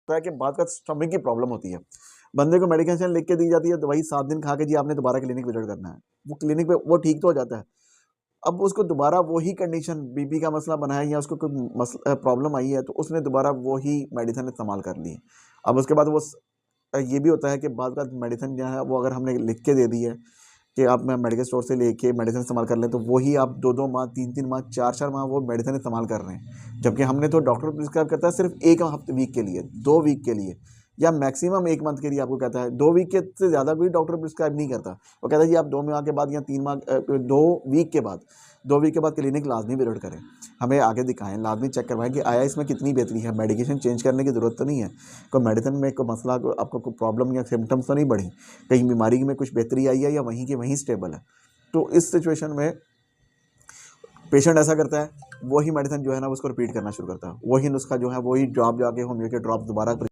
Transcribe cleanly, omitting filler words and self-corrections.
होता है कि बात का स्टमक की प्रॉब्लम होती है, बंदे को मेडिकेशन लिख के दी जाती है, दवाई 7 दिन खा के जी आपने दोबारा क्लिनिक विजिट करना है, वो क्लिनिक पे वो ठीक तो हो जाता है, अब उसको दोबारा वही कंडीशन बीपी का मसला बना है या उसको कोई प्रॉब्लम आई है तो उसने दोबारा वही मेडिसिन इस्तेमाल कर ली। अब उसके बाद वो ये भी होता है कि बाद का मेडिसिन जो है वो अगर हमने लिख के दे दी है कि आप मैं मेडिकल स्टोर से लेके मेडिसिन इस्तेमाल कर लें, तो वही आप 2-2 माह 3-3 माह 4-4 माह वो मेडिसिन इस्तेमाल कर रहे हैं, जबकि हमने तो डॉक्टर प्रिस्क्राइब करता है सिर्फ 1 हफ्ते वीक के लिए, 2 वीक के लिए या मैक्सिमम 1 मंथ के लिए आपको कहता है। 2 वीक के से ज़्यादा कोई डॉक्टर प्रिस्क्राइब नहीं करता, वो कहता है जी आप 2 माह के बाद या 3 माह 2 वीक के बाद 2 वीक के बाद क्लिनिक लाजमी विजिट करें, हमें आगे दिखाएं, लाजमी चेक करवाएं कि आया इसमें कितनी बेहतरी है, मेडिकेशन चेंज करने की ज़रूरत तो नहीं है, कोई मेडिसिन में कोई मसला आपको कोई प्रॉब्लम या सिम्टम्स तो नहीं बढ़ी, कहीं बीमारी में कुछ बेहतरी आई है या वहीं के वहीं स्टेबल है। तो इस सिचुएशन में पेशेंट ऐसा करता है, वही मेडिसिन जो है ना उसको रिपीट करना शुरू करता है, वही नुस्खा जो है वही ड्रॉप जाके होमियो के ड्रॉप दोबारा